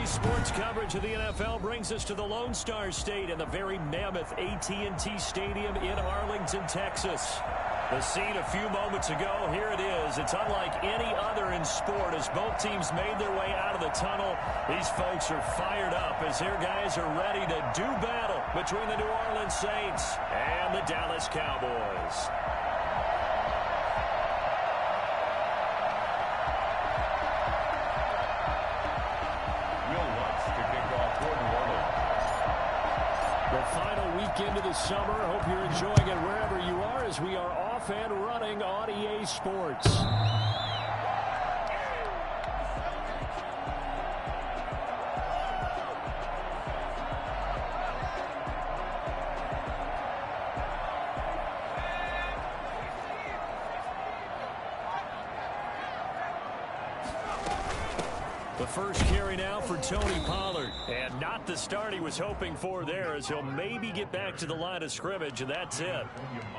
Sports coverage of the NFL brings us to the Lone Star State and the very mammoth AT&T Stadium in Arlington, Texas. The scene a few moments ago, here it is. It's unlike any other in sport as both teams made their way out of the tunnel. These folks are fired up as their guys are ready to do battle between the New Orleans Saints and the Dallas Cowboys. The final weekend of the summer. Hope you're enjoying it wherever you are as we are off and running on EA Sports. The first carry now for Tony Pollard. And not the start he was hoping for there as he'll maybe get back to the line of scrimmage, and that's it.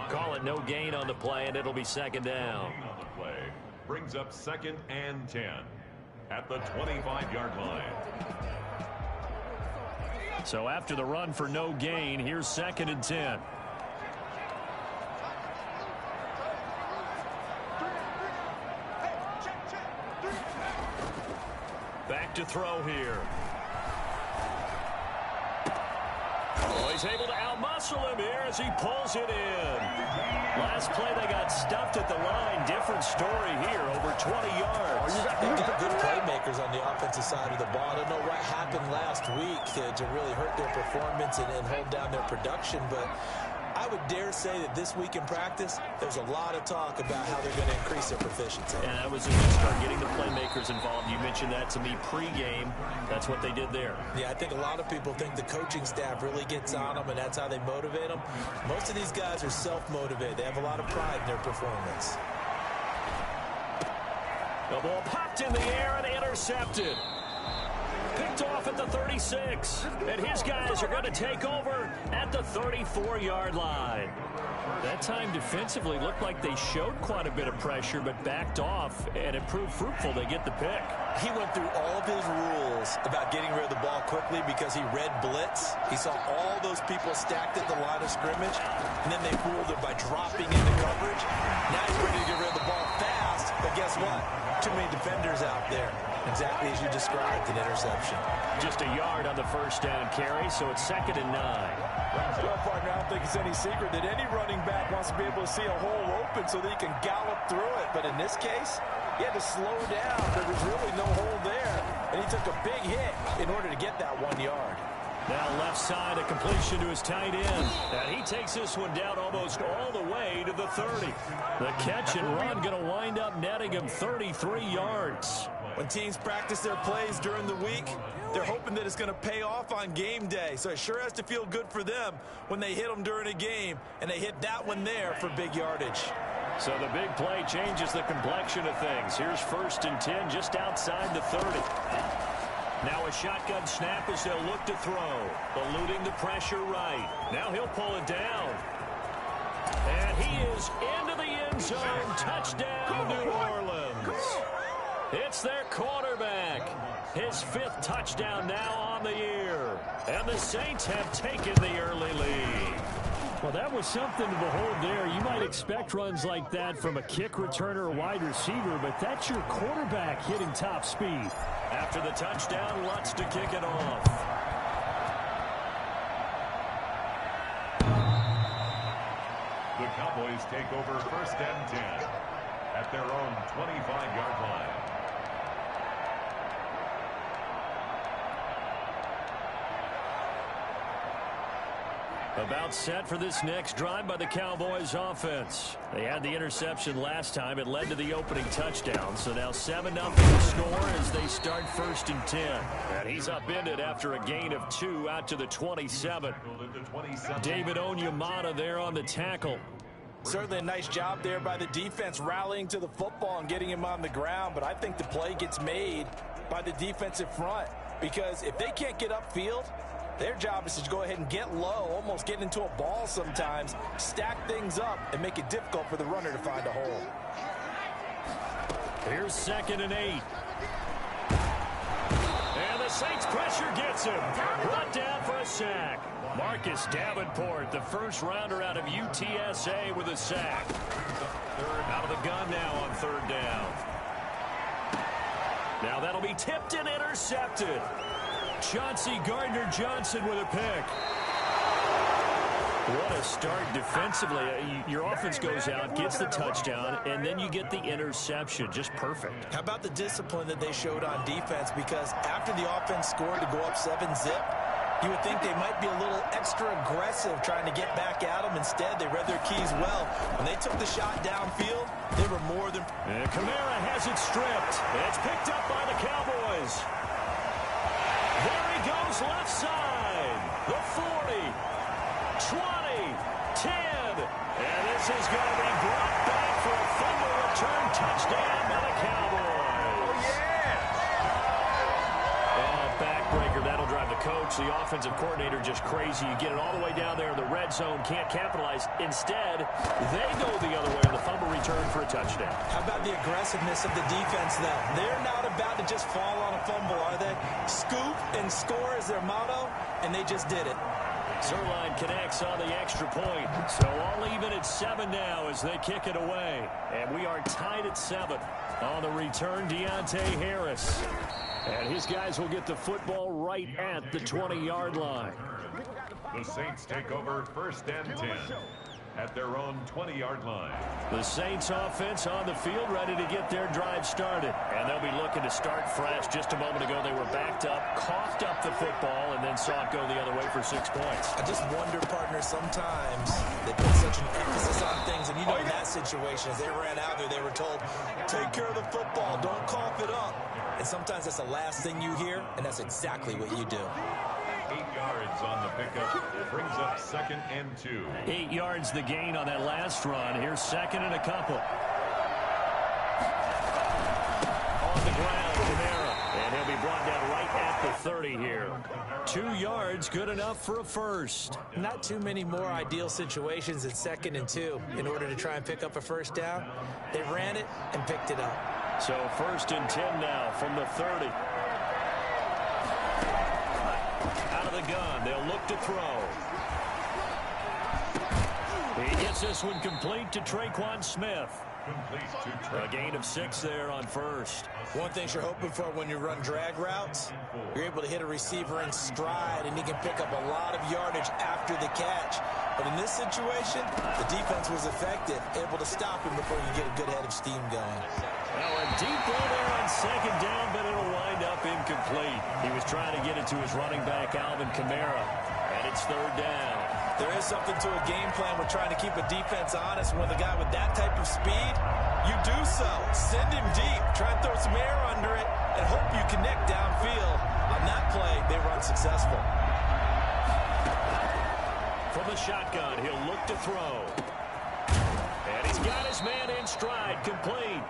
Call it no gain on the play, and it'll be second down. Brings up 2nd and 10 at the 25-yard line. So after the run for no gain, here's 2nd and 10. Back to throw here. Oh, he's able to outmuscle him here as he pulls it in. Last play they got stuffed at the line. Different story here, over 20 yards. They've got good playmakers on the offensive side of the ball. I don't know what happened last week to really hurt their performance and hold down their production, but I would dare say that this week in practice, there's a lot of talk about how they're going to increase their proficiency. And that was a good start, getting the playmakers involved. You mentioned that to me pregame. That's what they did there. Yeah, I think a lot of people think the coaching staff really gets on them, and that's how they motivate them. Most of these guys are self-motivated. They have a lot of pride in their performance. The ball popped in the air and intercepted. Picked off at the 36, and his guys are going to take over at the 34-yard line. That time defensively looked like they showed quite a bit of pressure, but backed off, and it proved fruitful. They get the pick. He went through all of his rules about getting rid of the ball quickly because he read blitz. He saw all those people stacked at the line of scrimmage, and then they fooled him by dropping into coverage. Now he's ready to get rid of the ball fast, but guess what? Too many defenders out there. Exactly as you described, an interception. Just a yard on the first down carry, so it's 2nd and 9. Well, partner, I don't think it's any secret that any running back wants to be able to see a hole open so that he can gallop through it. But in this case, he had to slow down. There was really no hole there, and he took a big hit in order to get that 1 yard. Now left side, a completion to his tight end. And he takes this one down almost all the way to the 30. The catch and run going to wind up netting him 33 yards. When teams practice their plays during the week, they're hoping that it's going to pay off on game day. So it sure has to feel good for them when they hit them during a game, and they hit that one there for big yardage. So the big play changes the complexion of things. Here's 1st and 10 just outside the 30. Now a shotgun snap as they'll look to throw. Eluding the pressure right. Now he'll pull it down. And he is into the end zone. Touchdown, New Orleans. It's their quarterback. His 5th touchdown now on the year. And the Saints have taken the early lead. Well, that was something to behold there. You might expect runs like that from a kick returner or wide receiver, but that's your quarterback hitting top speed. After the touchdown, Lutz to kick it off. The Cowboys take over 1st and 10 at their own 25-yard line. About set for this next drive by the Cowboys offense. They had the interception last time. It led to the opening touchdown. So now 7-0 the score as they start 1st and 10. And he's upended after a gain of 2 out to the 27. David Onyemata there on the tackle. Certainly a nice job there by the defense rallying to the football and getting him on the ground. But I think the play gets made by the defensive front, because if they can't get upfield, their job is to go ahead and get low, almost get into a ball sometimes, stack things up, and make it difficult for the runner to find a hole. Here's 2nd and 8. And the The Saints pressure gets him. Brought down for a sack. Marcus Davenport, the first rounder out of UTSA with a sack. Out of the gun now on third down. Now that'll be tipped and intercepted. Chauncey Gardner-Johnson with a pick. What a start defensively. Your offense goes out, gets the touchdown, and then you get the interception. Just perfect. How about the discipline that they showed on defense? Because after the offense scored to go up 7-zip, you would think they might be a little extra aggressive trying to get back at them. Instead, they read their keys well. When they took the shot downfield, they were more than... And Kamara has it stripped. It's picked up by the Cowboys. There he goes left side. The 40, 20, 10. And this is going to be brought back for a fumble return touchdown by the Cowboys. Oh, yeah. Backbreaker. That'll drive the coach, the offensive coordinator, just crazy. You get it all the way down there in the red zone, can't capitalize. Instead, they go the other way on the fumble return for a touchdown. How about the aggressiveness of the defense, though? They're not about to just fall on a fumble, are they? Scoop and score is their motto, and they just did it. Zerline connects on the extra point. So all even at 7 now as they kick it away. And we are tied at 7. On the return, Deontay Harris. And his guys will get the football right at the 20-yard line. The Saints take over first and 10 at their own 20-yard line. The Saints offense on the field, ready to get their drive started. And they'll be looking to start fresh. Just a moment ago, they were backed up, coughed up the football, and then saw it go the other way for 6 points. I just wonder, partner, sometimes they put such an emphasis on things. And you know, in that situation, as they ran out there, they were told, take care of the football, don't cough it up. And sometimes that's the last thing you hear, and that's exactly what you do. 8 yards on the pickup. Brings up second and 2. 8 yards the gain on that last run. Here's second and a couple. On the ground, Kamara. And he'll be brought down right at the 30 here. 2 yards, good enough for a first. Not too many more ideal situations at second and 2 in order to try and pick up a first down. They ran it and picked it up. So first and 10 now from the 30. Out of the gun, they'll look to throw. He gets this one complete to Traquan Smith. A gain of 6 there on first. One thing you're hoping for when you run drag routes, you're able to hit a receiver in stride, and he can pick up a lot of yardage after the catch. But in this situation, the defense was effective, able to stop him before you get a good head of steam going. Well, a deep ball there on second down, but it'll wind up incomplete. He was trying to get it to his running back, Alvin Kamara, and it's third down. There is something to a game plan with trying to keep a defense honest. When the guy with that type of speed, you do so. Send him deep. Try and throw some air under it and hope you connect downfield. On that play, they were unsuccessful. From the shotgun, he'll look to throw. And he's got his man in stride, complete.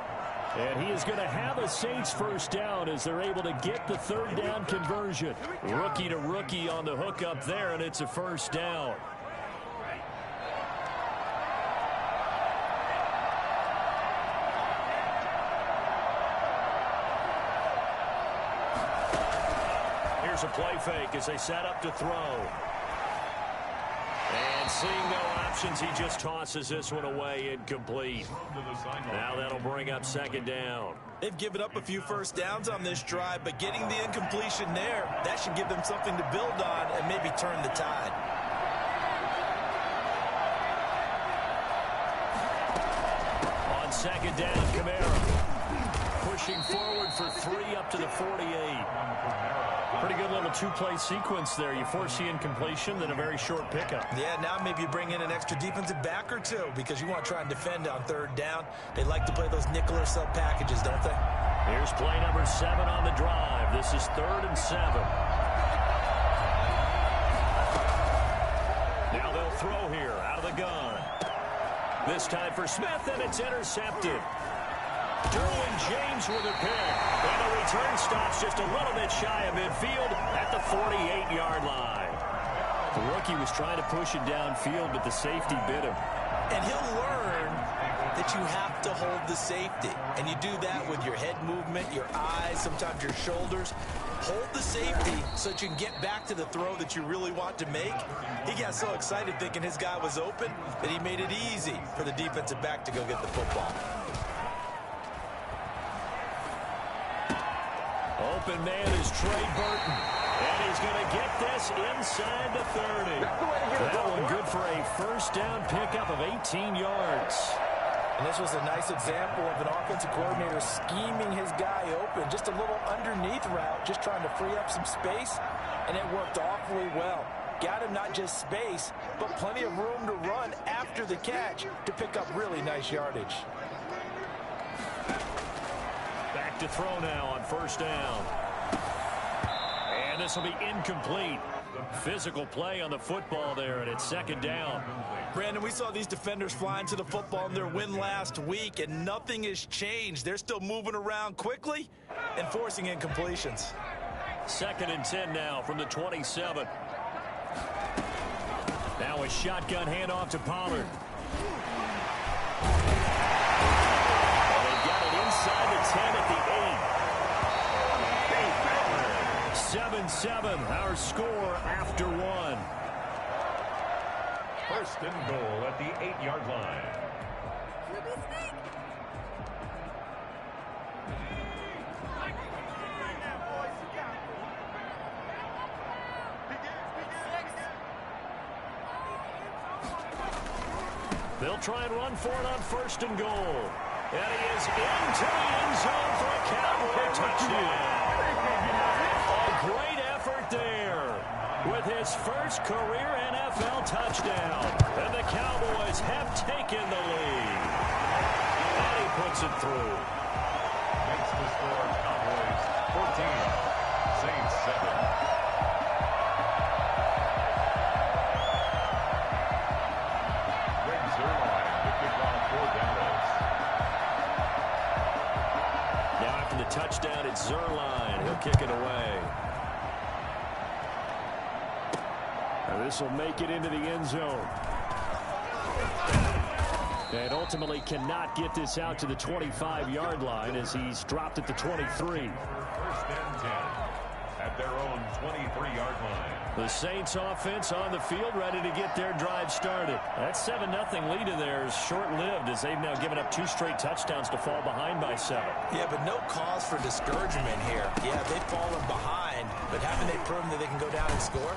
And he is going to have a Saints first down as they're able to get the third down conversion. Rookie to rookie on the hook up there, and it's a first down. Here's a play fake as they set up to throw. And seeing no options, he just tosses this one away, incomplete. Now that'll bring up second down. They've given up a few first downs on this drive, but getting the incompletion there, that should give them something to build on and maybe turn the tide. On second down, Kamara pushing forward for 3 up to the 48. Pretty good little two-play sequence there. You force the incompletion, then a very short pickup. Yeah, now maybe you bring in an extra defensive back or two because you want to try and defend on third down. They like to play those nickel or sub packages, don't they? Here's play number 7 on the drive. This is 3rd and 7. Now they'll throw here out of the gun. This time for Smith, and it's intercepted. Derwin James with a pick. And the return stops just a little bit shy of midfield at the 48-yard line. The rookie was trying to push it downfield, but the safety bit him. And he'll learn that but you have to hold the safety. And you do that with your head movement, your eyes, sometimes your shoulders. Hold the safety so that you can get back to the throw that you really want to make. He got so excited thinking his guy was open that he made it easy for the defensive back to go get the football. Open man is Trey Burton. And he's going to get this inside the 30. That one good for a first down pickup of 18 yards. And this was a nice example of an offensive coordinator scheming his guy open. Just a little underneath route, just trying to free up some space, and it worked awfully well. Got him not just space, but plenty of room to run after the catch to pick up really nice yardage. Back to throw now on first down. And this will be incomplete. Physical play on the football there, and it's second down. Brandon, we saw these defenders flying to the football in their win last week, and nothing has changed. They're still moving around quickly and forcing incompletions. Second and 10 now from the 27. Now a shotgun handoff to Pollard. And they got it inside the 10 at the 8. 7-7, our score after one. First and goal at the 8-yard line. They'll try and run for it on first and goal. And he is into the end zone for a Cowboy touchdown. A great effort there with his first career NFL touchdown. And the Cowboys have taken the lead. And he puts it through. Makes the score Cowboys 14, Saints 7. Touchdown at Zerline. He'll kick it away. And this will make it into the end zone. And ultimately cannot get this out to the 25-yard line as he's dropped at the 23. First and 10 at their own 23-yard line. The Saints offense on the field ready to get their drive started. That 7-0 lead of theirs short-lived as they've now given up 2 straight touchdowns to fall behind by 7. Yeah, but no cause for discouragement here. Yeah, they've fallen behind, but haven't they proven that they can go down and score?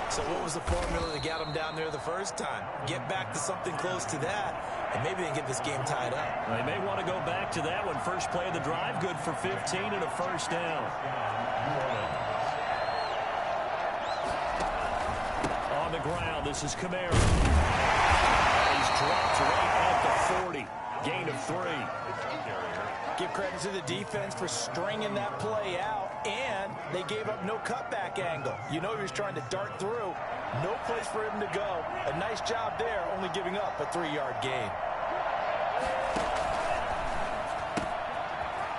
So what was the formula to get them down there the first time? Get back to something close to that, and maybe they can get this game tied up. They may want to go back to that one. First play of the drive, good for 15 and a first down. On the ground, this is Kamara. He's dropped right at the 40. Gain of 3. Give credit to the defense for stringing that play out, and they gave up no cutback angle. You know he was trying to dart through. No place for him to go. A nice job there, only giving up a 3-yard gain.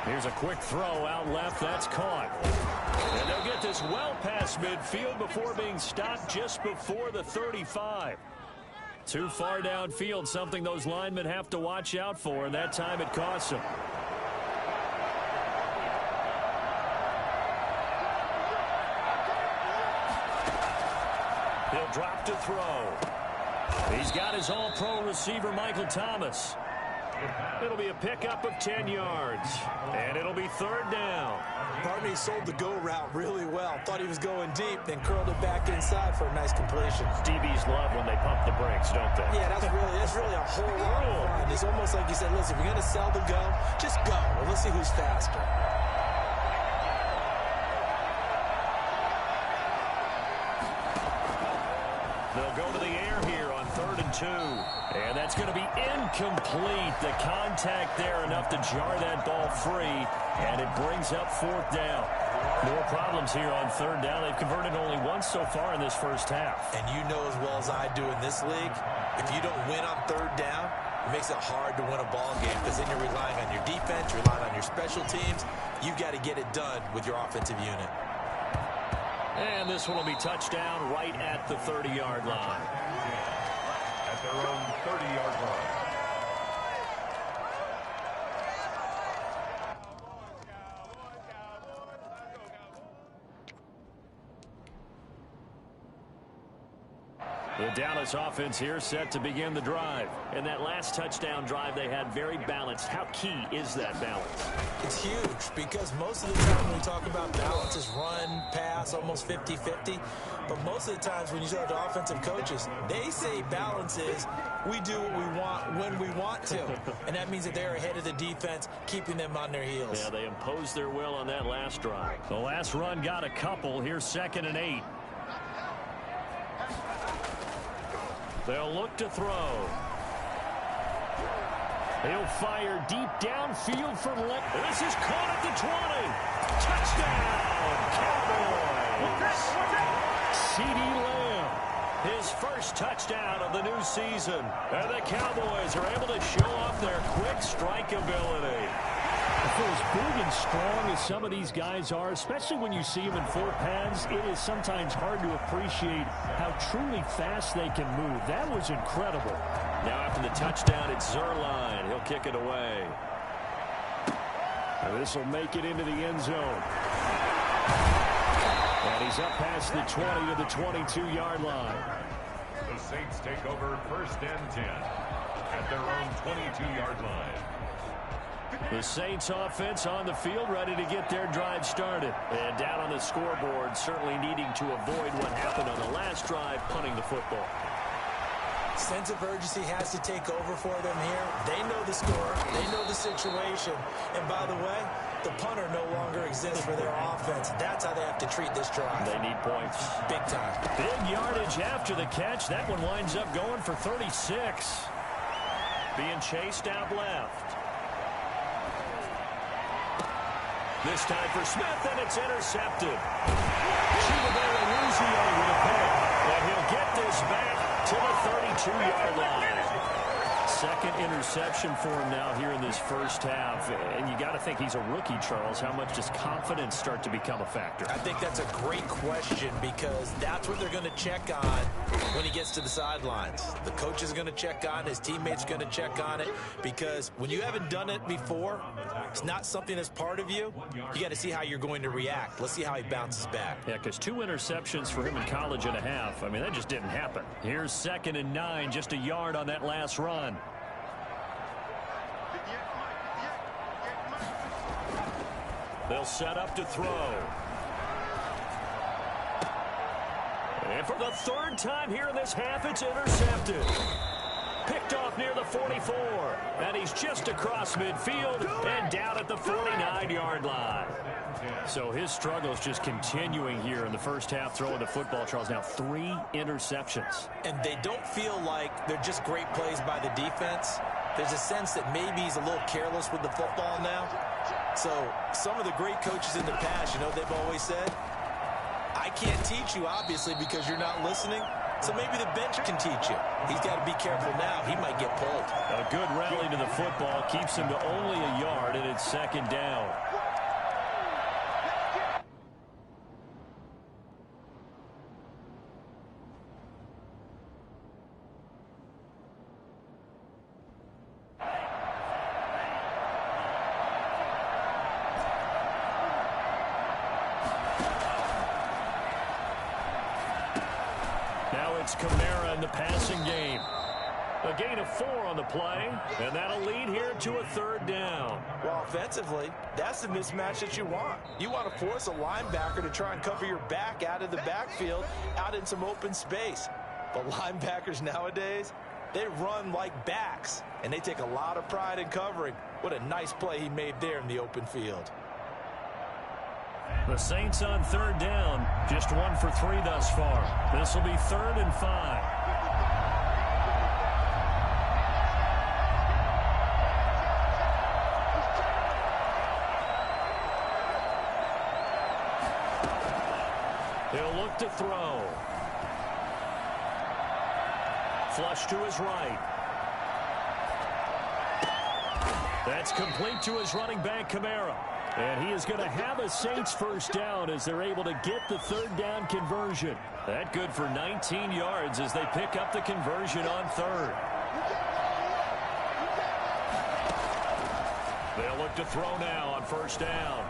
Here's a quick throw out left. That's caught. And they'll get this well past midfield before being stopped just before the 35. Too far downfield, something those linemen have to watch out for, and that time it costs them. He'll drop to throw. He's got his all-pro receiver, Michael Thomas. It'll be a pickup of 10 yards, and it'll be third down. Barney sold the go route really well. Thought he was going deep, then curled it back inside for a nice completion. DBs love when they pump the brakes, don't they? Yeah, that's really a whole lot of fun. It's almost like you said, listen, if you're going to sell the go, just go. Well, let's see who's faster. They'll go to the air here on 3rd and 2. And that's going to be incomplete. The contact there enough to jar that ball free. And it brings up 4th down. More problems here on 3rd down. They've converted only once so far in this first half. And you know as well as I do in this league, if you don't win on 3rd down, it makes it hard to win a ball game because then you're relying on your defense, you're relying on your special teams. You've got to get it done with your offensive unit. And this one will be touchdown right at the 30-yard line. At their own 30-yard line. The Dallas offense here set to begin the drive. And that last touchdown drive they had very balanced. How key is that balance? It's huge because most of the time when we talk about balance is run, pass, almost 50-50. But most of the times when you talk to offensive coaches, they say balance is we do what we want when we want to. And that means that they're ahead of the defense, keeping them on their heels. Yeah, they imposed their will on that last drive. The last run got a couple. Here's 2nd and 8. They'll look to throw. He'll fire deep downfield for left. This is caught at the 20. Touchdown, Cowboys. CeeDee Lamb, his first touchdown of the new season. And the Cowboys are able to show off their quick strike ability. For as big and strong as some of these guys are, especially when you see them in 4 pads, it is sometimes hard to appreciate how truly fast they can move. That was incredible. Now after the touchdown, it's Zerline. He'll kick it away. This will make it into the end zone. And he's up past the 20 to the 22-yard line. The Saints take over 1st and 10 at their own 22-yard line. The Saints offense on the field, ready to get their drive started. And down on the scoreboard, certainly needing to avoid what happened on the last drive, punting the football. Sense of urgency has to take over for them here. They know the score. They know the situation. And by the way, the punter no longer exists for their offense. That's how they have to treat this drive. They need points. Big time. Big yardage after the catch. That one winds up going for 36. Being chased out left. This time for Smith, and it's intercepted. Chibabere Luzio with a pick. And he'll get this back to the 32-yard line. 2nd interception for him now here in this first half. And you got to think he's a rookie, Charles. How much does confidence start to become a factor? I think that's a great question because that's what they're going to check on when he gets to the sidelines. The coach is going to check on, his teammates are going to check on it because when you haven't done it before, it's not something that's part of you. You got to see how you're going to react. Let's see how he bounces back. Yeah, because 2 interceptions for him in college and a half. I mean, that just didn't happen. Here's 2nd and 9, just a yard on that last run. They'll set up to throw. And for the 3rd time here in this half, it's intercepted. Picked off near the 44. And he's just across midfield and down at the 49-yard line. So his struggles just continuing here in the first half throwing the football, Charles. Now 3 interceptions. And they don't feel like they're just great plays by the defense. There's a sense that maybe he's a little careless with the football now. So some of the great coaches in the past, you know, they've always said, I can't teach you, obviously, because you're not listening. So maybe the bench can teach you. He's got to be careful now. He might get pulled. A good rally to the football keeps him to only a yard, and it's 2nd down. It's Kamara in the passing game. A gain of 4 on the play, and that'll lead here to a 3rd down. Well, offensively, that's the mismatch that you want. You want to force a linebacker to try and cover your back out of the backfield, out in some open space. But linebackers nowadays, they run like backs, and they take a lot of pride in covering. What a nice play he made there in the open field. The Saints on 3rd down, just 1 for 3 thus far. This will be 3rd and 5. He'll look to throw. Flush to his right. That's complete to his running back, Kamara. And he is going to have a Saints first down as they're able to get the 3rd down conversion. That good for 19 yards as they pick up the conversion on 3rd. They'll look to throw now on 1st down.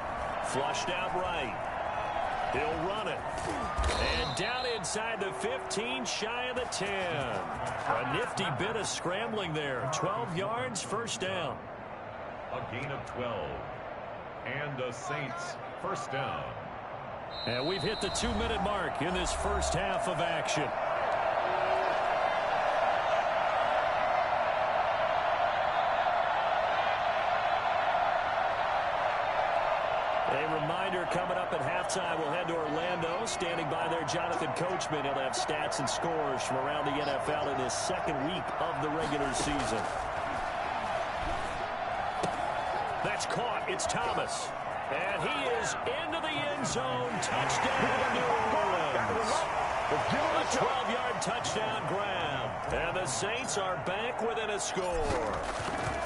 Flushed out right. He'll run it. And down inside the 15, shy of the 10. A nifty bit of scrambling there. 12 yards, first down. A gain of 12. And the Saints first down. And we've hit the 2-minute mark in this first half of action. A reminder coming up at halftime, we'll head to Orlando. Standing by there, Jonathan Coachman. He'll have stats and scores from around the NFL in his second week of the regular season. That's caught. It's Thomas. And he is into the end zone. Touchdown, New Orleans. A 12-yard touchdown grab. And the Saints are back within a score.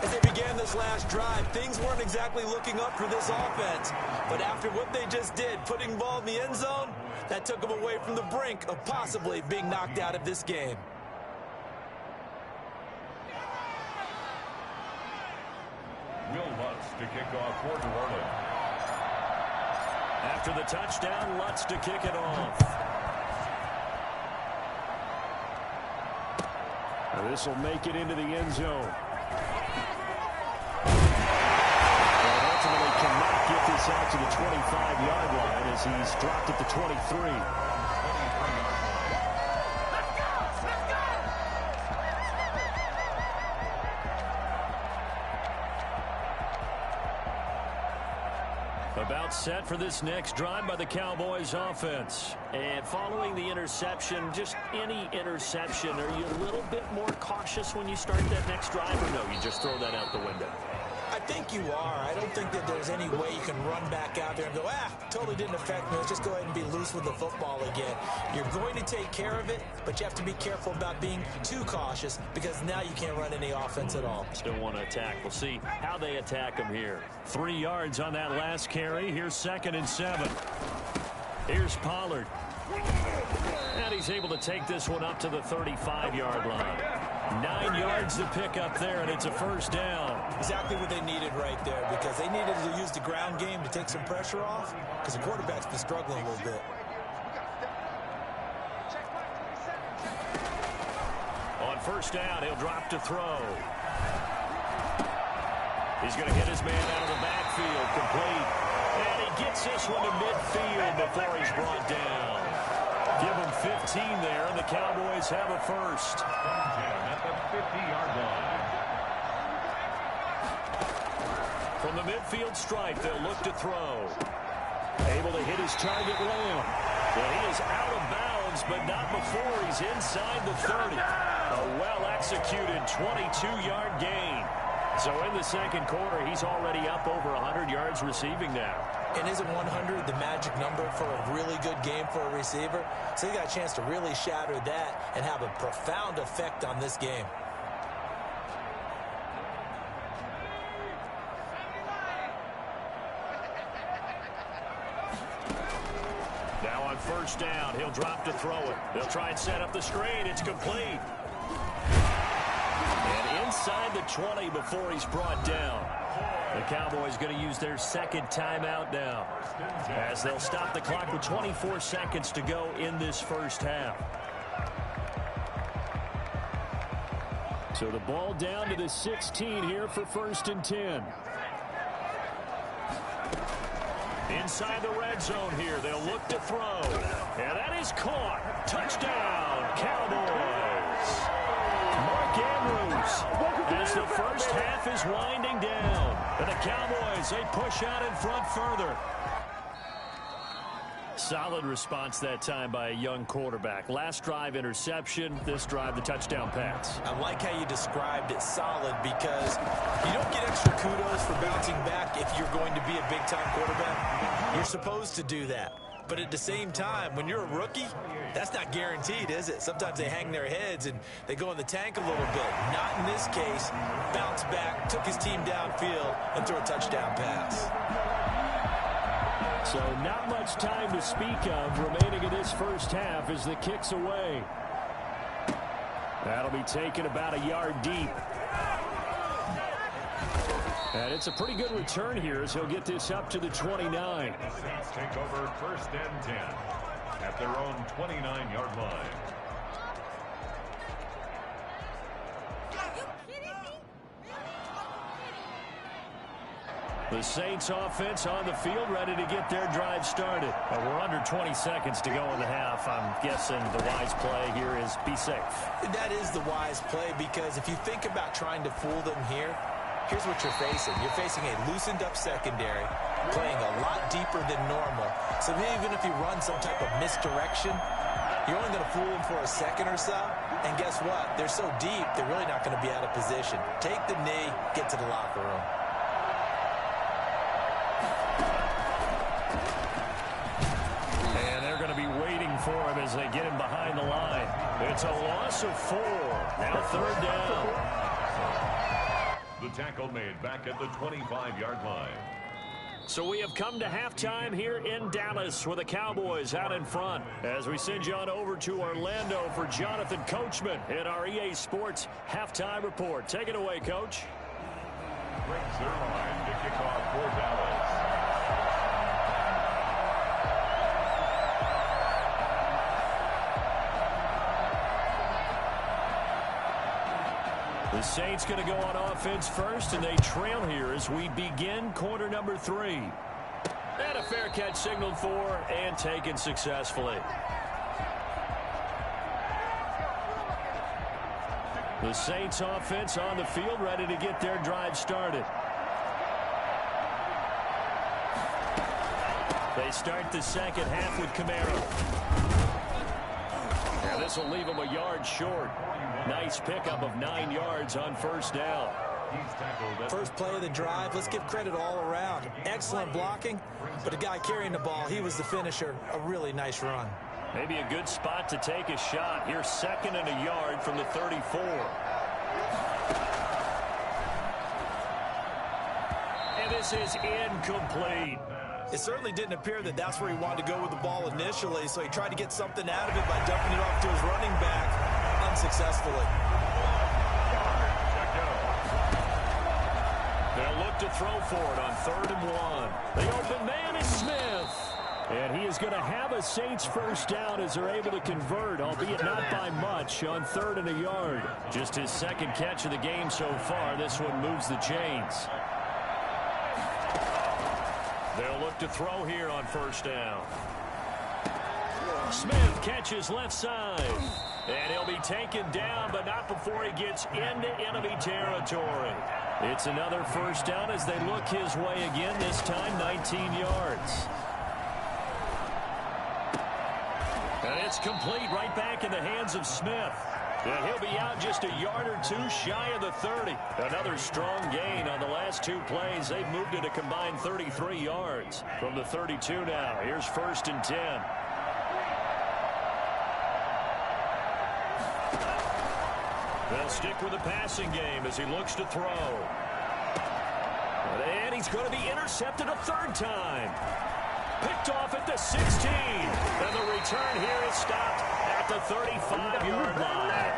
As they began this last drive, things weren't exactly looking up for this offense. But after what they just did, putting the ball in the end zone, that took them away from the brink of possibly being knocked out of this game. Will Lutz to kick off for New Orleans. After the touchdown, Lutz to kick it off. This will make it into the end zone. And ultimately cannot get this out to the 25-yard line as he's dropped at the 23. About set for this next drive by the Cowboys offense. And following the interception, just any interception, are you a little bit more cautious when you start that next drive, or no, you just throw that out the window? I think you are. I don't think that there's any way you can run back out there and go, totally didn't affect me. Let's just go ahead and be loose with the football again. You're going to take care of it, but you have to be careful about being too cautious because now you can't run any offense at all. Still want to attack. We'll see how they attack them here. 3 yards on that last carry. Here's 2nd and 7. Here's Pollard. And he's able to take this one up to the 35-yard line. 9 yards to pick up there, and it's a first down. Exactly what they needed right there, because they needed to use the ground game to take some pressure off, because the quarterback's been struggling a little bit. On first down, he'll drop to throw. He's going to hit his man out of the backfield, complete. And he gets this one to midfield before he's brought down. Give him 15 there, and the Cowboys have a first. At the 50-yard line. From the midfield stripe, they'll look to throw. Able to hit his target, Lamb. Well, he is out of bounds, but not before he's inside the 30. A well-executed 22-yard gain. So in the second quarter, he's already up over 100 yards receiving now. And isn't 100 the magic number for a really good game for a receiver? So he got a chance to really shatter that and have a profound effect on this game. Now on first down, he'll drop to throw it. They'll try and set up the screen. It's complete. And inside the 20 before he's brought down. The Cowboys going to use their second timeout now, as they'll stop the clock with 24 seconds to go in this first half. So the ball down to the 16 here for 1st and 10. Inside the red zone here, they'll look to throw. And that is caught. Touchdown, Cowboys. Mark Andrews, as the first half is winding down. And the Cowboys, they push out in front further. Solid response that time by a young quarterback. Last drive, interception. This drive, the touchdown pass. I like how you described it, solid, because you don't get extra kudos for bouncing back if you're going to be a big-time quarterback. You're supposed to do that. But at the same time, when you're a rookie, that's not guaranteed, is it? Sometimes they hang their heads and they go in the tank a little bit. Not in this case. Bounce back, took his team downfield, and threw a touchdown pass. So not much time to speak of remaining in this first half as the kick's away. That'll be taken about a yard deep. And it's a pretty good return here as he'll get this up to the 29. The Saints take over 1st and 10 at their own 29-yard line. The Saints offense on the field, ready to get their drive started. We're under 20 seconds to go in the half. I'm guessing the wise play here is be safe. That is the wise play, because if you think about trying to fool them here, here's what you're facing. You're facing a loosened up secondary, playing a lot deeper than normal. So even if you run some type of misdirection, you're only going to fool them for a second or so. And guess what? They're so deep, they're really not going to be out of position. Take the knee, get to the locker room. For him as they get him behind the line. It's a loss of 4. Now 3rd down. The tackle made back at the 25-yard line. So we have come to halftime here in Dallas with the Cowboys out in front. As we send you on over to Orlando for Jonathan Coachman in our EA Sports Halftime Report. Take it away, Coach. Greg Zuerlein to kick off for Dallas. The Saints going to go on offense first, and they trail here as we begin quarter number 3. And a fair catch signaled for and taken successfully. The Saints offense on the field, ready to get their drive started. They start the second half with Camaro. And this will leave them a yard short. Nice pickup of 9 yards on 1st down. First play of the drive, let's give credit all around. Excellent blocking, but the guy carrying the ball, he was the finisher. A really nice run. Maybe a good spot to take a shot. Here's 2nd and a yard from the 34. And this is incomplete. It certainly didn't appear that that's where he wanted to go with the ball initially, so he tried to get something out of it by dumping it off to his running back unsuccessfully. They'll look to throw for it on 3rd and 1. The open man is Smith. And he is going to have a Saints first down as they're able to convert, albeit not by much, on 3rd and a yard. Just his 2nd catch of the game so far. This one moves the chains. They'll look to throw here on 1st down. Smith catches left side. And he'll be taken down, but not before he gets into enemy territory. It's another 1st down as they look his way again, this time 19 yards. And it's complete right back in the hands of Smith. And he'll be out just a yard or 2 shy of the 30. Another strong gain on the last 2 plays. They've moved it a combined 33 yards from the 32 now. Here's 1st and 10. They'll stick with the passing game as he looks to throw. And he's going to be intercepted a 3rd time. Picked off at the 16. And the return here is stopped at the 35-yard line.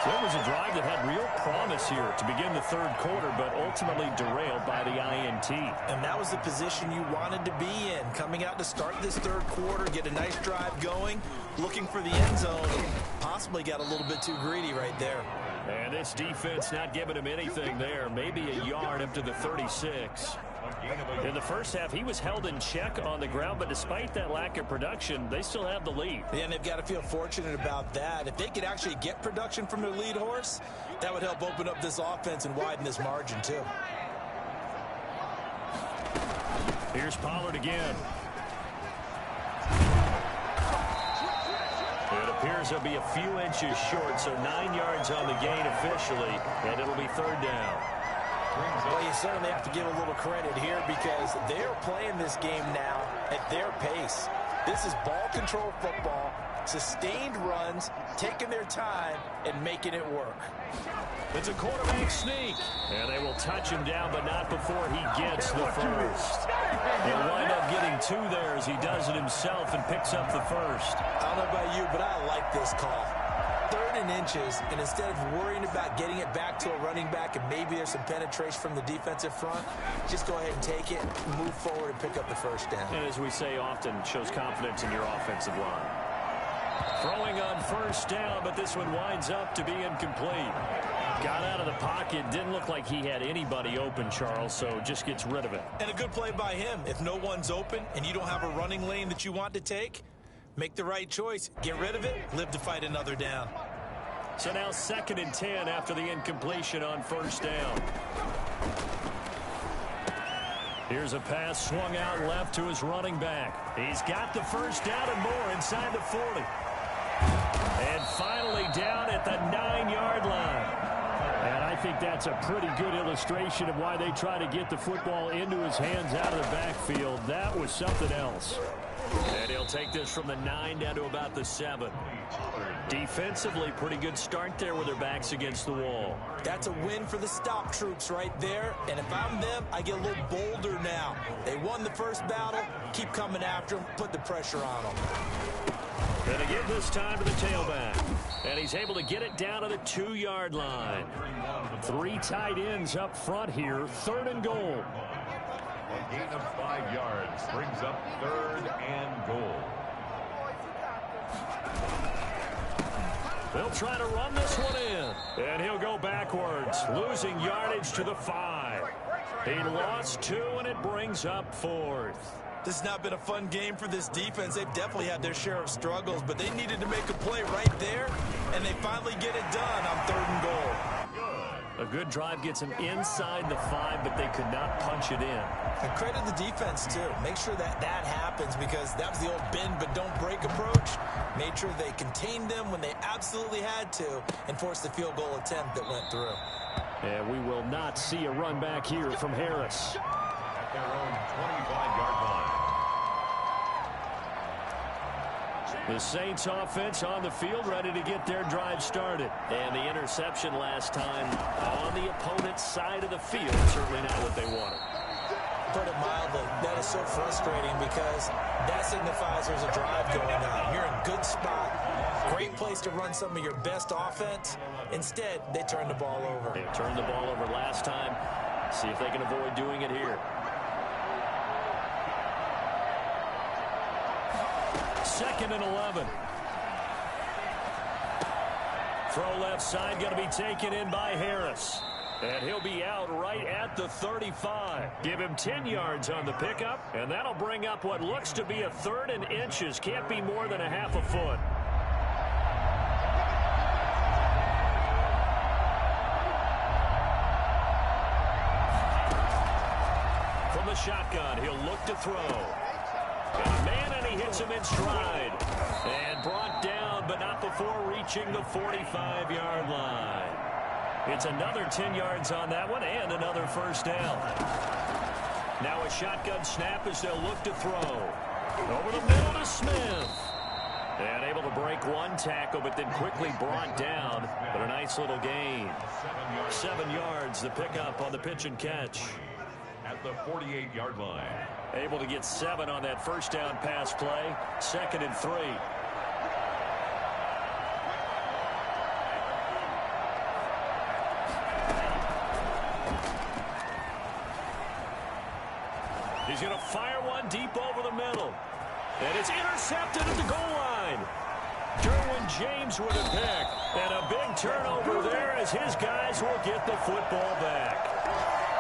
So it was a drive that had real promise here to begin the 3rd quarter, but ultimately derailed by the INT. And that was the position you wanted to be in. Coming out to start this 3rd quarter, get a nice drive going, looking for the end zone. Possibly got a little bit too greedy right there. And this defense not giving him anything there. Maybe a yard up to the 36. In the first half, he was held in check on the ground, but despite that lack of production, they still have the lead. Yeah, and they've got to feel fortunate about that. If they could actually get production from their lead horse, that would help open up this offense and widen this margin, too. Here's Pollard again. It appears he'll be a few inches short, so 9 yards on the gain officially, and it'll be 3rd down. Well, you certainly have to give a little credit here because they're playing this game now at their pace. This is ball control football, sustained runs, taking their time, and making it work. It's a quarterback sneak, and they will touch him down, but not before he gets the first. He'll wind up getting 2 there as he does it himself and picks up the first. I don't know about you, but I like this call. 3rd and inches, and instead of worrying about getting it back to a running back and maybe there's some penetration from the defensive front, just go ahead and take it, move forward, and pick up the first down. And as we say often, shows confidence in your offensive line. Throwing on first down, but this one winds up to be incomplete. Got out of the pocket. Didn't look like he had anybody open, Charles, so just gets rid of it. And a good play by him. If no one's open and you don't have a running lane that you want to take, make the right choice. Get rid of it. Live to fight another down. So now 2nd and 10 after the incompletion on first down. Here's a pass swung out left to his running back. He's got the first down and more inside the 40. And finally down at the 9-yard line. And I think that's a pretty good illustration of why they try to get the football into his hands out of the backfield. That was something else. And he'll take this from the 9 down to about the 7. Defensively, pretty good start there with their backs against the wall. That's a win for the stop troops right there. And if I'm them, I get a little bolder now. They won the first battle. Keep coming after them. Put the pressure on them. Gonna give this time to the tailback. And he's able to get it down to the 2-yard line. 3 tight ends up front here. 3rd and goal. A gain of 5 yards brings up 3rd and goal. They'll try to run this one in. And he'll go backwards, losing yardage to the 5. He lost 2, and it brings up 4th. This has not been a fun game for this defense. They've definitely had their share of struggles, but they needed to make a play right there, and they finally get it done on 3rd and goal. A good drive gets him inside the 5, but they could not punch it in. And credit the defense, too. Make sure that happens, because that was the old bend but don't break approach. Made sure they contained them when they absolutely had to and forced the field goal attempt that went through. And we will not see a run back here from Harris. At their own 25-yard line. The Saints offense on the field, ready to get their drive started. And the interception last time on the opponent's side of the field. Certainly not what they wanted. Put it mildly, that is so frustrating, because that signifies there's a drive going on. You're in a good spot, great place to run some of your best offense. Instead, they turn the ball over. They turned the ball over last time. See if they can avoid doing it here. 2nd and 11. Throw left side, going to be taken in by Harris. And he'll be out right at the 35. Give him 10 yards on the pickup, and that'll bring up what looks to be a 3rd and inches. Can't be more than a half a foot. From the shotgun, he'll look to throw. Got a man, and he hits him in stride. And brought down, but not before reaching the 45-yard line. It's another 10 yards on that one, and another first down. Now a shotgun snap as they'll look to throw. Over the middle to Smith. And able to break one tackle, but then quickly brought down. But a nice little gain. 7 yards, the pickup on the pitch and catch. At the 48-yard line. Able to get 7 on that first down pass play. 2nd and 3. He's going to fire one deep over the middle. And it's intercepted at the goal line. Derwin James with a pick. And a big turnover there as his guys will get the football back.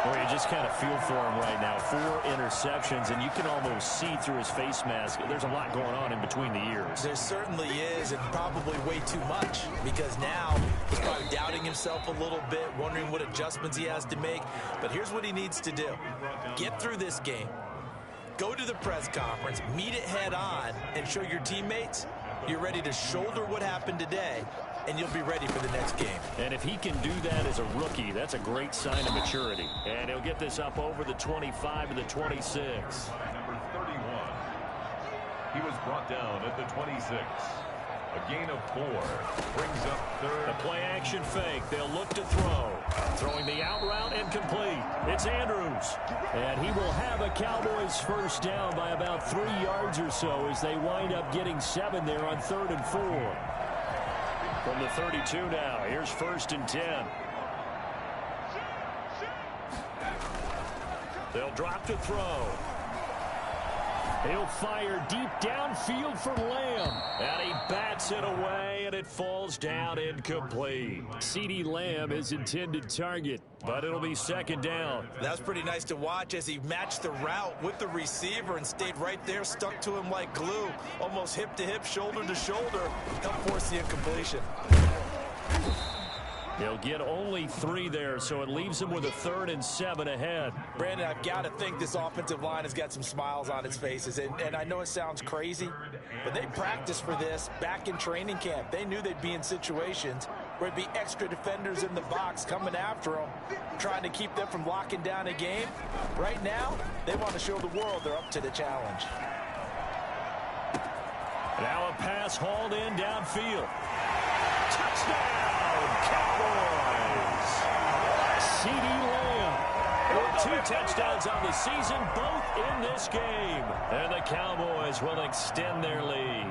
Well, you just kind of feel for him right now. 4 interceptions, and you can almost see through his face mask. There's a lot going on in between the ears. There certainly is, and probably way too much, because now he's probably doubting himself a little bit, wondering what adjustments he has to make. But here's what he needs to do. Get through this game. Go to the press conference, meet it head on, and show your teammates you're ready to shoulder what happened today, and you'll be ready for the next game. And if he can do that as a rookie, that's a great sign of maturity. And he'll get this up over the 25 to the 26. Number 31. He was brought down at the 26. A gain of 4 brings up 3rd. A play action fake. They'll look to throw. Throwing the out route and complete. It's Andrews. And he will have a Cowboys first down by about 3 yards or so as they wind up getting 7 there on 3rd and 4. From the 32 now, here's 1st and 10. They'll drop to throw. He'll fire deep downfield for Lamb. And he bats it away, and it falls down incomplete. CeeDee Lamb is intended target, but it'll be 2nd down. That's pretty nice to watch as he matched the route with the receiver and stayed right there, stuck to him like glue, almost hip to hip, shoulder to shoulder, helped force the incompletion. They'll get only 3 there, so it leaves him with a 3rd and 7 ahead. Brandon, I've got to think this offensive line has got some smiles on its faces. And I know it sounds crazy, but they practiced for this back in training camp. They knew they'd be in situations where it'd be extra defenders in the box coming after them, trying to keep them from locking down a game. Right now, they want to show the world they're up to the challenge. Now a pass hauled in downfield. Touchdown, Cowboys! CeeDee Lamb with 2 touchdowns on the season, both in this game. And the Cowboys will extend their lead.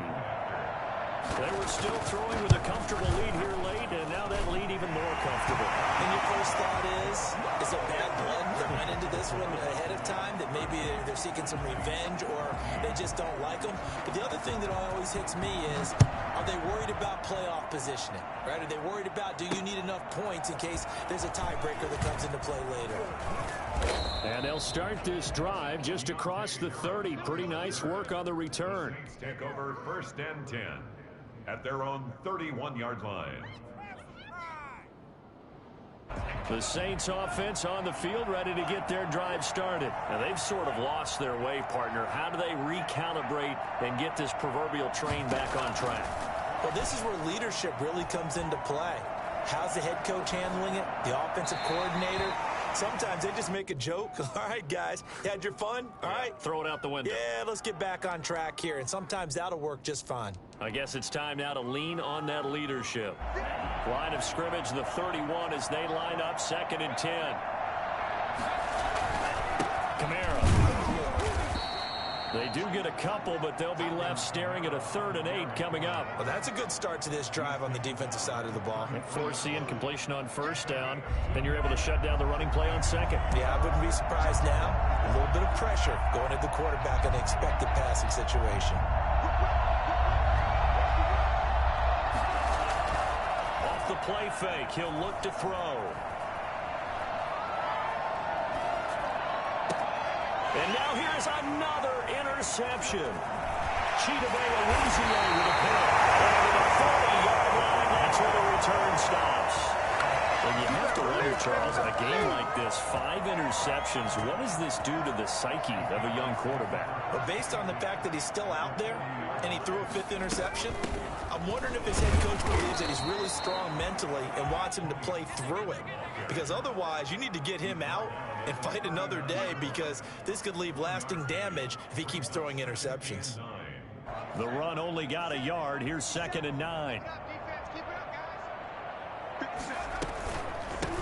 They were still throwing with a comfortable lead here late, and now that lead even more comfortable. And your first thought is there bad blood that went into this one ahead of time, that maybe they're seeking some revenge or they just don't like them? But the other thing that always hits me is, are they worried about playoff positioning? Right? Are they worried about, do you need enough points in case there's a tiebreaker that comes into play later? And they'll start this drive just across the 30. Pretty nice work on the return. Take over 1st and 10 at their own 31-yard line. The Saints offense on the field, ready to get their drive started. Now, they've sort of lost their way, partner. How do they recalibrate and get this proverbial train back on track? Well, this is where leadership really comes into play. How's the head coach handling it? The offensive coordinator? Sometimes they just make a joke. All right, guys, you had your fun? All right. Throw it out the window. Yeah, let's get back on track here. And sometimes that'll work just fine. I guess it's time now to lean on that leadership. Line of scrimmage, the 31, as they line up, 2nd and 10. Kamara. They do get a couple, but they'll be left staring at a 3rd and 8 coming up. Well, that's a good start to this drive on the defensive side of the ball. Force the incompletion on 1st down. Then you're able to shut down the running play on 2nd. Yeah, I wouldn't be surprised now. A little bit of pressure going at the quarterback in an expected passing situation. Off the play fake, he'll look to throw. And now here's another interception. Chidobe Awuzie with a pick. And to the 40-yard line, that's where the return stops. And you have to wonder, Charles, in a game like this, 5 interceptions, what does this do to the psyche of a young quarterback? But based on the fact that he's still out there and he threw a 5th interception, I'm wondering if his head coach believes that he's really strong mentally and wants him to play through it. Because otherwise, you need to get him out and fight another day, because this could leave lasting damage if he keeps throwing interceptions. The run only got a yard. Here's 2nd and 9.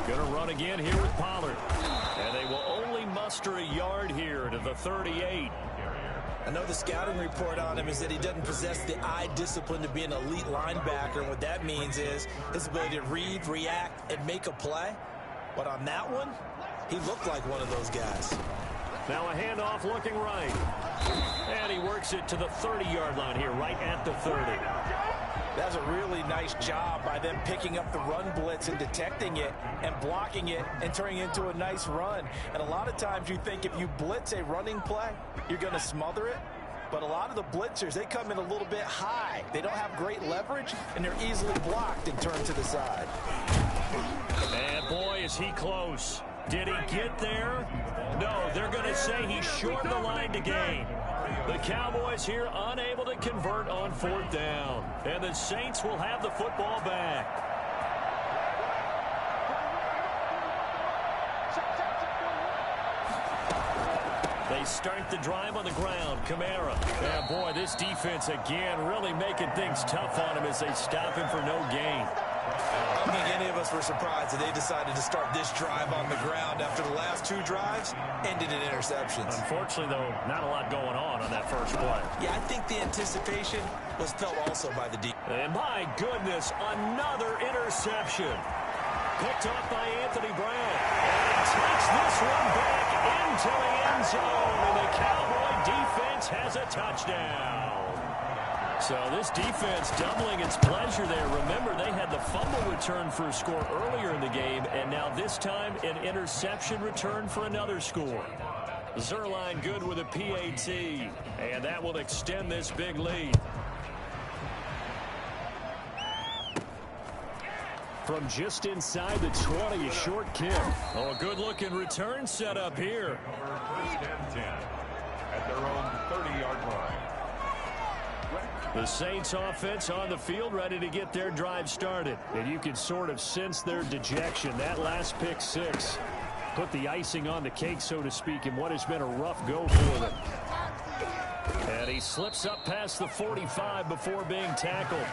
Going to run again here with Pollard. And they will only muster a yard here to the 38. I know the scouting report on him is that he doesn't possess the eye discipline to be an elite linebacker. And what that means is his ability to read, react, and make a play. But on that one, he looked like one of those guys. Now a handoff looking right. And he works it to the 30-yard line here, right at the 30. That's a really nice job by them picking up the run blitz and detecting it and blocking it and turning it into a nice run. And a lot of times you think if you blitz a running play, you're going to smother it. But a lot of the blitzers, they come in a little bit high. They don't have great leverage, and they're easily blocked and turned to the side. And boy, is he close. Did he get there? No, they're going to say he's short of the line to gain. The Cowboys here unable to convert on 4th down. And the Saints will have the football back. They start the drive on the ground. Kamara. Yeah, boy, this defense again really making things tough on him as they stop him for no gain. I don't think any of us were surprised that they decided to start this drive on the ground after the last 2 drives ended in interceptions. Unfortunately, though, not a lot going on that first play. Yeah, I think the anticipation was felt also by the defense. And my goodness, another interception. Picked off by Anthony Brown. And takes this one back into the end zone. And the Cowboy defense has a touchdown. So this defense doubling its pleasure there. Remember, they had the fumble return for a score earlier in the game, and now this time an interception return for another score. Zerline good with a PAT, and that will extend this big lead. From just inside the 20, a short kick. Oh, a good-looking return set up here. First and 10 at their own 30-yard line. The Saints offense on the field ready to get their drive started. And you can sort of sense their dejection. That last pick six put the icing on the cake, so to speak, in what has been a rough go for them. And he slips up past the 45 before being tackled.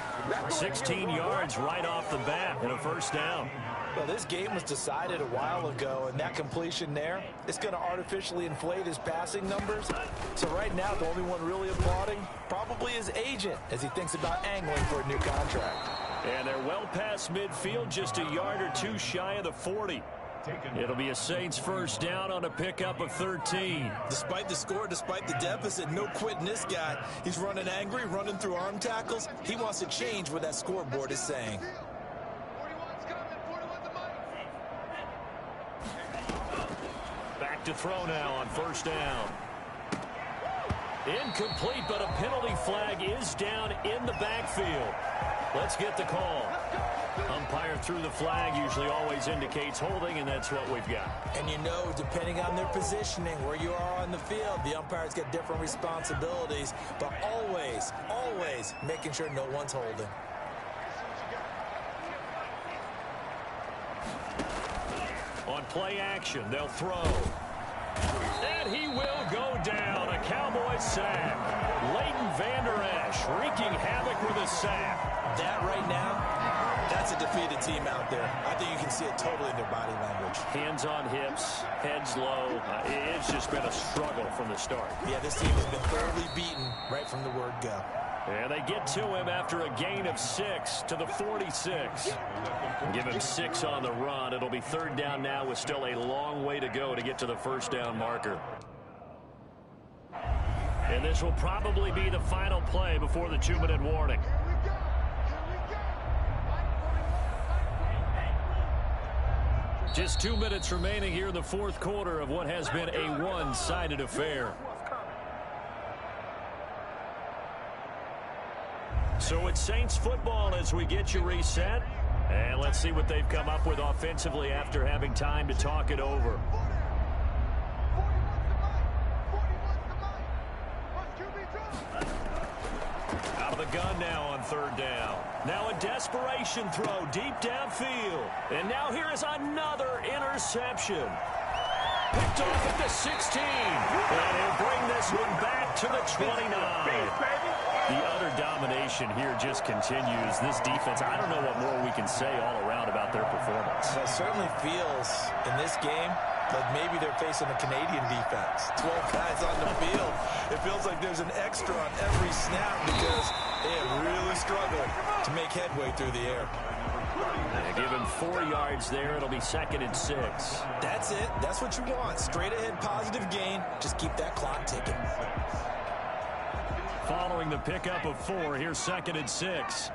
16 yards right off the bat and a first down. Well, this game was decided a while ago, and that completion there is going to artificially inflate his passing numbers. So right now, the only one really applauding probably his agent as he thinks about angling for a new contract. And they're well past midfield, just a yard or two shy of the 40. It'll be a Saints first down on a pickup of 13. Despite the score, despite the deficit, no quitting this guy. He's running angry, running through arm tackles. He wants to change what that scoreboard is saying. Back to throw now on first down. Incomplete, but a penalty flag is down in the backfield. Let's get the call. Umpire threw the flag, usually always indicates holding, and that's what we've got. And you know, depending on their positioning, where you are on the field, the umpires get different responsibilities, but always, always making sure no one's holding. On play action, they'll throw. And he will go down. A Cowboys sack. Leighton Vander Esch wreaking havoc with a sack. That right now, that's a defeated team out there. I think you can see it totally in their body language. Hands on hips, heads low. It's just been a struggle from the start. Yeah, this team has been thoroughly beaten right from the word go. And they get to him after a gain of 6 to the 46. Give him 6 on the run. It'll be third down now with still a long way to go to get to the first down marker. And this will probably be the final play before the 2-minute warning. Just 2 minutes remaining here in the fourth quarter of what has been a one-sided affair. So it's Saints football as we get you reset. And let's see what they've come up with offensively after having time to talk it over. Out of the gun now on third down. Now a desperation throw deep downfield. And now here is another interception. Picked off at the 16. And he'll bring this one back to the 29. The utter domination here just continues. This defense, I don't know what more we can say all around about their performance. It certainly feels in this game like maybe they're facing a Canadian defense. 12 guys on the field. It feels like there's an extra on every snap because they have really struggled to make headway through the air. They give him 4 yards there. It'll be 2nd and 6. That's it. That's what you want. Straight ahead positive gain. Just keep that clock ticking. Following the pickup of 4, here's 2nd and 6.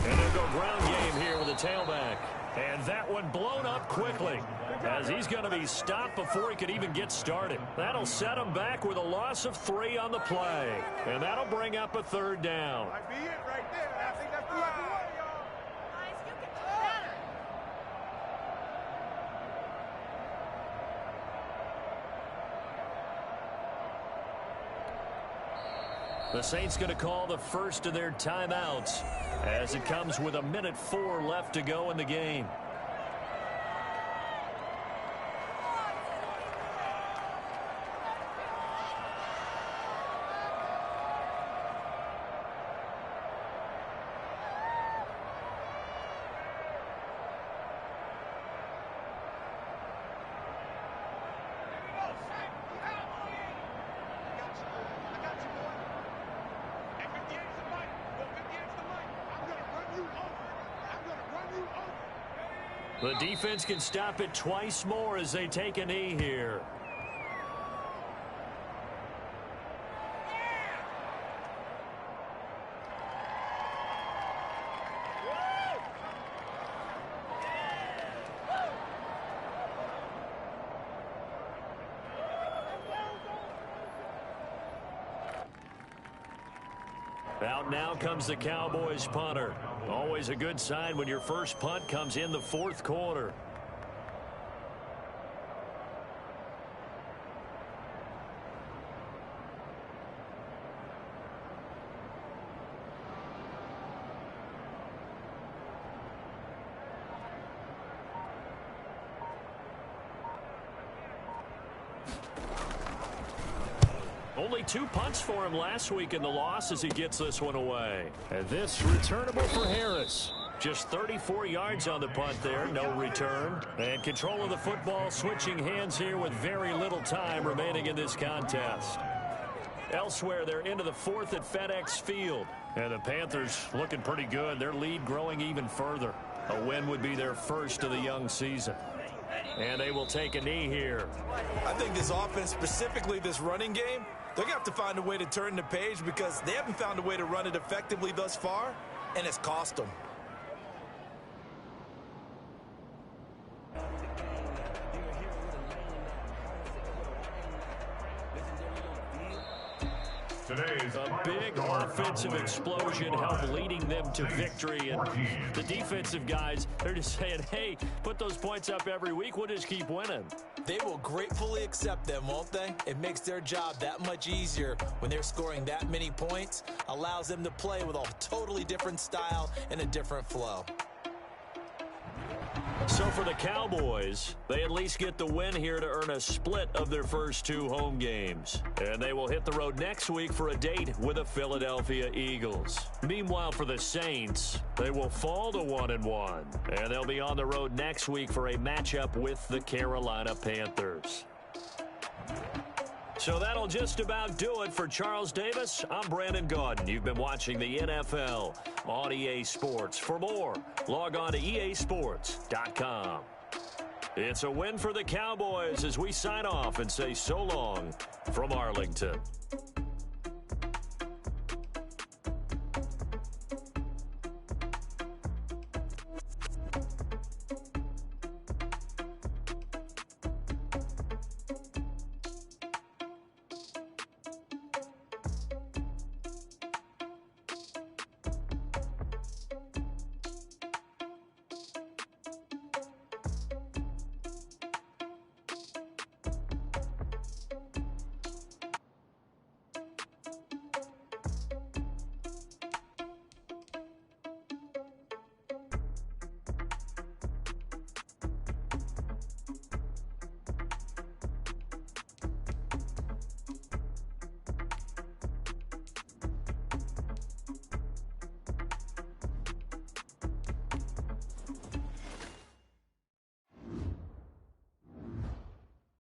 And they'll go ground game here with a tailback. And that one blown up quickly as he's going to be stopped before he could even get started. That'll set him back with a loss of 3 on the play. And that'll bring up a third down. Might be it right there. I think that's the right way, y'all. The Saints going to call the first of their timeouts as it comes with 1:04 left to go in the game. The defense can stop it twice more as they take a knee here. Out now comes the Cowboys punter. Always a good sign when your first punt comes in the fourth quarter. Only 2 punts for him last week in the loss as he gets this one away. And this returnable for Harris. Just 34 yards on the punt there, no return. And control of the football switching hands here with very little time remaining in this contest. Elsewhere, they're into the 4th at FedEx Field. And the Panthers looking pretty good. Their lead growing even further. A win would be their first of the young season. And they will take a knee here. I think this offense, specifically this running game, they're going to have to find a way to turn the page because they haven't found a way to run it effectively thus far, and it's cost them. A big offensive explosion helped leading them to victory. And the defensive guys, they're just saying, hey, put those points up every week. We'll just keep winning. They will gratefully accept them, won't they? It makes their job that much easier when they're scoring that many points. Allows them to play with a totally different style and a different flow. So for the Cowboys, they at least get the win here to earn a split of their first 2 home games. And they will hit the road next week for a date with the Philadelphia Eagles. Meanwhile, for the Saints, they will fall to 1-1. And they'll be on the road next week for a matchup with the Carolina Panthers. So that'll just about do it for Charles Davis. I'm Brandon Gaudin. You've been watching the NFL on EA Sports. For more, log on to easports.com. It's a win for the Cowboys as we sign off and say so long from Arlington.